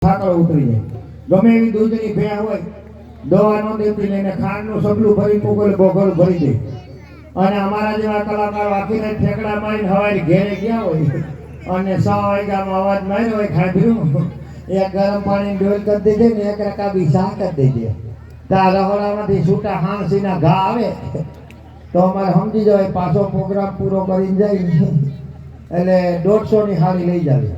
થાકડો ઉતરી જાય ગમે એવી દૂધની ભેં હોય દવાનો દેવતી લઈને ખાંડનું સગલું ભરી પોગલ બોગલ ભરી દે અને અમારા જેવા કલાકાર વાકીને ઠેકડા મારીને હવારે ઘેરે ગયા હોય અને 6 વાગ્યામાં અવાજ માર્યો હોય ખાધ્યું એક ગરમ પાણી ડોલ કરી દેજે ને એક રકાબી શાહ કરી દેજે ત્યાં રહોડામાંથી છૂટા હાંસીના ઘા આવે તો અમારે સમજી જવાય પાછો પ્રોગ્રામ પૂરો કરીને જાય એટલે 150 ની હારી લઈ જાય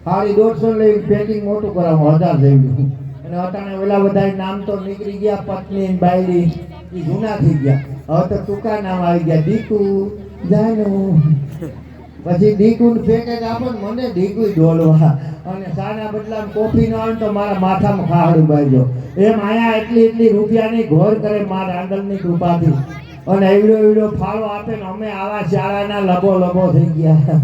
હારી 150 લઈ પેકિંગ મોટું કરાવું 1000 જેવું અને અટાણે ઓલા બધા નામ તો નીકળી ગયા પત્ની બાયડી એ જૂના થઈ ગયા હવે તો ટૂંકા નામ આવી ગયા દીકુ જાનું પછી દીકુ ફેંકે આપો ને મને દીકુ ડોલવા અને સાના બદલામાં કોફી ન આવે તો મારા માથામાં ખાહડું બાજ્યો એમ આયા એટલી રૂપિયાની ઘોર કરે મારા આંગળની કૃપાથી અને એવડો ફાળો આપે ને અમે આવા શાળાના લબો થઈ ગયા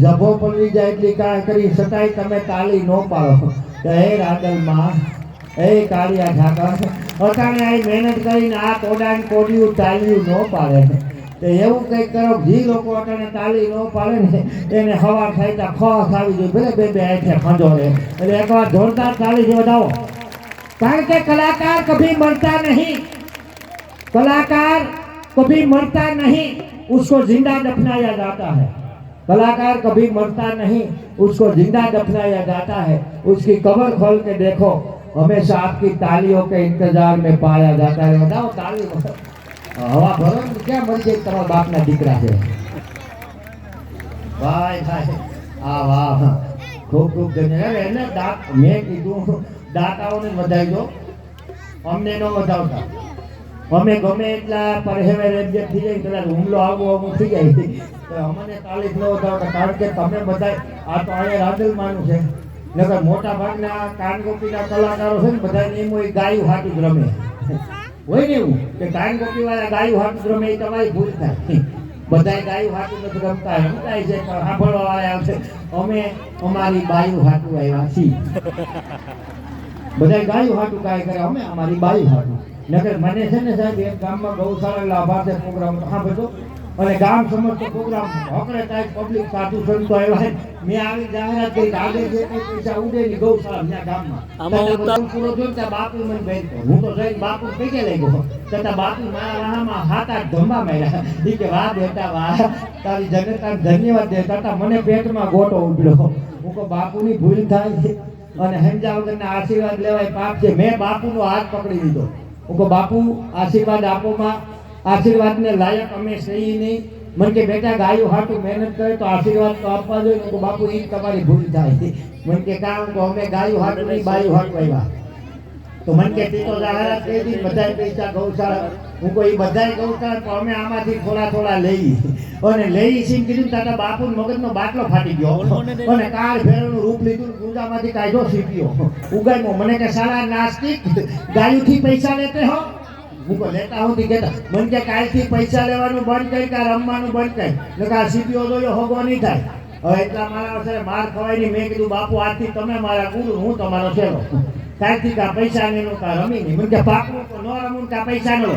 જભો પડી જાય એટલી કાંઈ કરી છતાંય તમે તાળી ન પાડો કે હે રાંદલમાં હે કાળિયા ઠાકર અટાણે આ મહેનત કરીને આ કોડાને કોડિયું તાળીયું ન પાડે તો એવું કંઈક કરો જે લોકો અટાણે તાળી ન પાડે ને એને હવા થાય તો ખોસ આવી જાય ભલે બે આઠે ખંજો રહે એટલે એકવાર જોરદાર તાળી વધાવો કારણ કે કલાકાર કભી મરતા નહીં कलाकार कभी मरता नहीं उसको जिंदा दफनाया जाता है कलाकार कभी मरता नहीं उसको जिंदा दफनाया जाता है उसकी कब्र खोल के देखो हमेशा आपकी तालियों के इंतजार में पाया जाता है बताओ ताली हवा भरो क्या मर गई તમારા બાપના દીકરા છે ભાઈ ભાઈ આ વાહ ખૂબ ધન્યવાદ એને દાંત મેં કીધું દાતાઓને વધારજો અમને ન વધાવતા અમે ગમે એટલા પરહેવે રેજેક્ટ થઈ જાય પેલા હુમલો આવો થઈ જાય તો અમને તાલીફ ન વધાવતા કારણ કે તમે બધા આ તો અહીંયા રાંદલમાંનું છે નકર મોટા ભાગના કાનગોપીના કલાકારો છે ને બધા એમ હોય ગાયું હાટું જ રમે હોય ને એવું કે કાનગોપી વાળા ગાયું હાટું જ રમે એ તમારી ભૂલ થાય બધા ગાયું હાટું નથી રમતા રમતા છે પણ સાંભળવા વાળા આવશે અમે અમારી બાયું હાટું આવ્યા છીએ બધા ગાયું હાટું કાંઈ કરે અમે અમારી બાયું હાટું નકર મને છે ને સાહેબ એક ગામમાં ગૌશાળા લાભાર્થે પ્રોગ્રામ હા બધો અને ગામ સમજતો પ્રોગ્રામ હોકડે ટાઈપ પબ્લિક સાધુ સંતો આવ્યા મેં આવી જાહેરાત કરી આગળ જે કંઈ પૈસા ઉડે ની ગૌશાળા ત્યાં ગામમાં પૂરો થયો ત્યાં બાપુ મને બેન હું તો જઈને બાપુ પૈકે લઈ ગયો છતાં બાપુ મારા રાહામાં 7-8 ધંબા માર્યા એ કે વાહ બેટા વાહ તારી જનતાને ધન્યવાદ દે છતાં મને પેટમાં ગોટો ઉભળ્યો હું કહું બાપુની ભૂલ થાય અને હંજા વગરના આશીર્વાદ લેવાય પાપ છે મેં બાપુનો હાથ પકડી લીધો હું કહું બાપુ આશીર્વાદ આપોમાં આશીર્વાદને લાયક અમે સહી નહીં મને કે બેટા ગાયું હાટું મહેનત કરે તો આશીર્વાદ તો આપવા જોઈએ હું બાપુ એ તમારી ભૂલ થાય મને કે કામ તો અમે ગાયું હાટું નહીં બાયું હાટું આવ્યા તો મને કે તે તો જાહેરાત કરી હતી બધા પૈસા ગૌશાળા હું કોઈ બધાય ગૌશાળા તો અમે આમાંથી થોડા લઈ અને લઈ સીમ કીધું તાતા બાપુ મગજનો બાટલો ફાટી ગયો અને કાર ફેરનું રૂપ લીધું ગુંજામાંથી કાઢ્યો સીપ્યો ઉગાડ્યો મને કે સારા નાસ્તિક ગાયુંથી પૈસા લેતે હો હું કો લેતા હોતી કેતા મને કે કાલથી પૈસા લેવાનું બંધ કરી કે રમવાનું બંધ કરી નકા સીપીઓ જોયો હોગો નહીં થાય હવે એટલા મારા વચ્ચે માર ખવાય નહીં મેં કીધું બાપુ આજથી તમે મારા ગુરુ હું તમારો છેલો કાલથી કા પૈસા નહીં કા રમી નહીં મને કે બાપુ તો ન રમું કા પૈસા નો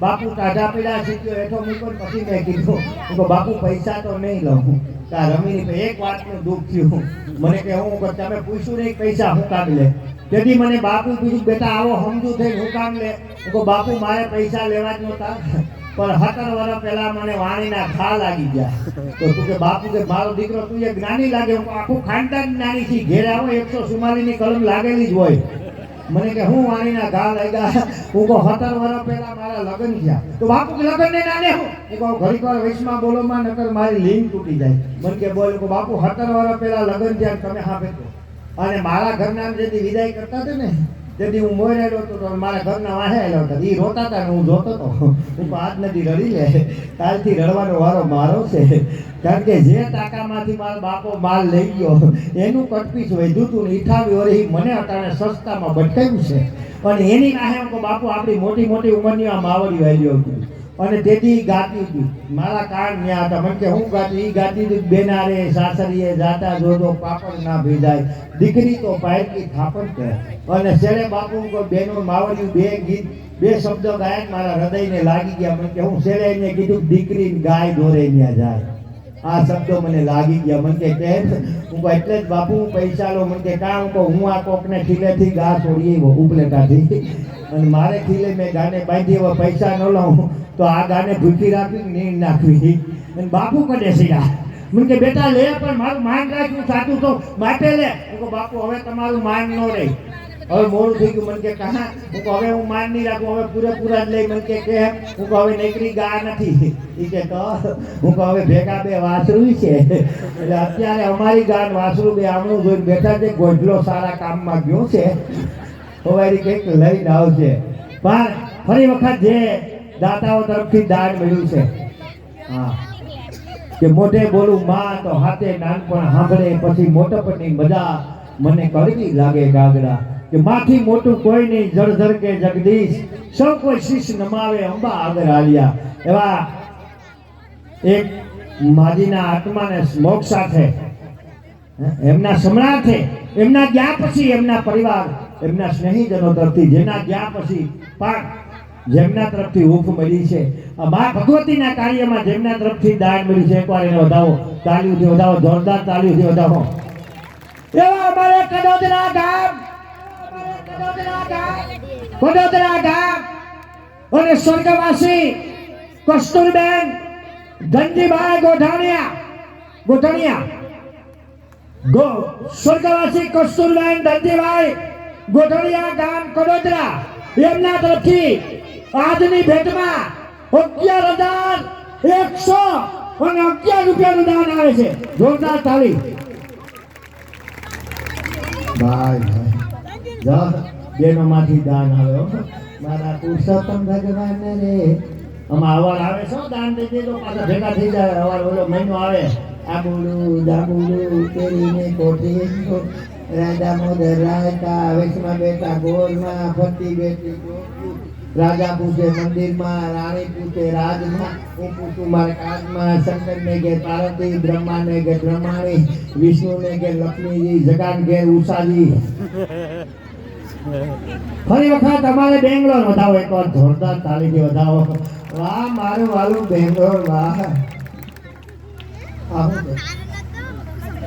બાપુ કાઢા પીડા સીપ્યો હેઠો મૂકો પછી મેં કીધું હું કો બાપુ પૈસા તો નહીં લઉં કા રમી નહીં એક વાતનું દુઃખ થયું મને કે હું તમે પૂછ્યું નહીં પૈસા હું કાઢી લે તેથી મને બાપુ કીધું બેટા આવો સમજુ થઈને હું કામ લે હું બાપુ મારે પૈસા લેવા જ નહોતા પણ 17 વર્ષ પહેલા મને વાણીના ખા લાગી ગયા તો તું કે બાપુ કે મારો દીકરો તું એ જ્ઞાની લાગે હું આખું ખાનદાન જ્ઞાની થી ઘેર આવો 144 ની કલમ લાગેલી જ હોય મને કે હું વાણીના ઘા લાગ્યા હું કહું 17 વર્ષ પહેલા મારા લગ્ન થયા તો બાપુ કે લગ્ન ને નાને હું કહું ઘડીક વાર વૈષ્ણવ બોલોમાં નકર મારી લીંક તૂટી જાય મને કે બોલ બાપુ 17 વર્ષ પહેલા લગ્ન થયા તમે હા બેઠો અને મારા ઘરના જેથી વિદાય કરતા હતા ને તેથી હું મોરેલો હતો તો મારા ઘરના વાહેલો હતા એ રોતા હતા ને હું જોતો હતો હું આજ નથી રડી લે કાલથી રડવાનો વારો મારો છે કારણ કે જે ટાકામાંથી મારો બાપો માલ લઈ ગયો એનું કટપીસ વધ્યું હતું ને 28 વર્ષ મને અટાણે સસ્તામાં ભટકાયું છે અને એની નાહે હું બાપુ આપણી મોટી ઉંમરની આ માવડી વાલ્યો હતી અને તેથી ગાતી હતી મારા કાન ન્યા હતા મને કે હું ગાતી એ ગાતી હતી બેનારે સાસરીએ જાતા જોજો પાપડ ના ભીજાય દીકરી તો પાયકી થાપણ કરે અને છેલ્લે બાપુ બેનો માવડિયું બે શબ્દ ગાયક મારા હૃદયને લાગી ગયા મને કે હું છેલ્લે એને કીધું દીકરી ગાય દોરે ન્યા જાય આ શબ્દો મને લાગી ગયા. મને કે કેમ? હું કહું એટલે જ બાપુ હું પૈસા લો. મને કે કાં? હું કહું હું આ કોકને ખીલેથી ગા છોડી ઉપલેટાથી અને મારે ખીલે મેં ગાને બાંધી હવે પૈસા ન લઉં તો આ ગાને ભૂખી રાખવી નીણ નાખવી. અને બાપુ કડે છે મને કે બેટા લે પણ મારું માન રાખ્યું સાચું તો માટે લે. હું કહું બાપુ હવે તમારું માન ન રહે, હવે મોડું થઈ ગયું. મને કે કહા? હું કહું હવે હું માન નહીં રાખું, હવે પૂરેપૂરા જ લઈ. મને કે કેમ? હું કહું હવે નીકળી ગા નથી. એ કે તો હું કહું હવે ભેગા બે વાસરું છે એટલે અત્યારે અમારી ગાન વાસરું બે આમણું જોઈને બેઠા છે. ગોઢલો સારા કામમાં ગયો છે, હવારી કંઈક લઈને આવશે. પણ ફરી વખત જે દાતાઓ તરફથી દાન મળ્યું છે, હા, કે મોઢે બોલું માં તો હાથે નાનપણ સાંભળે, પછી મોટપણની મજા મને કડવી લાગે ગાગડા. કે માથી મોટું કોઈ નહીં, જળધર કે જગદીશ, સૌ કોઈ શીશ નમાવે અંબા આગળ આલિયા. એવા એક માજીના આત્માને મોક્ષ સાથે એમના સમ્રાટે એમના ગયા પછી એમના પરિવાર એમના સ્નેહીજનો તરફથી જેના ગયા પછી પણ જેમના તરફથી હૂફ મળી છે, આ મા ભગવતીના કાર્યમાં જેમના તરફથી દાન મળ્યું છે, એકવાર એને વધાવો, તાળીઓથી વધાવો, જોરદાર તાળીઓથી વધાવો. એવા અમારે કડોદરા ગામ અને સ્વર્ગવાસી કસ્તુરબેન ધનજીભાઈ સ્વર્ગવાસી કસ્તુરબેન ધનજીભાઈ ગોઠણિયા ગામ કડોદરા એમના તરફથી આજની ભેટમાં 11,111 રૂપિયાનું દાન આવે છે. જોરદાર તાળી. ભાઈ બેનો માંથી દાન આવે મારા પુરુષોત્તમ ભગવાન રે. આમાં અવાર આવે છે દાન દઈ દે તો પાછા ભેગા થઈ જાય. અવાર ઓલો મહિનો આવે, આબુડું જાબુડું કેરીને કોઠી રાજા મોદર રાયતા વેશમાં બેઠા ગોળમાં ફરતી બેઠી રાજા પૂછે મંદિરમાં, રાણી પૂછે રાજમાં, હું પૂછું મારા કાજમાં. શંકરને ઘેર પાર્વતી, બ્રહ્માને ઘેર બ્રહ્માણી, વિષ્ણુને ઘેર લક્ષ્મીજી, જગાન ઘેર ઉષાજી. ફરી વખત અમારે બેંગ્લોર વધાવો, એક વાર જોરદાર તાળીથી વધાવો. વાહ મારું વાલું બેંગ્લોર, વાહ. આવું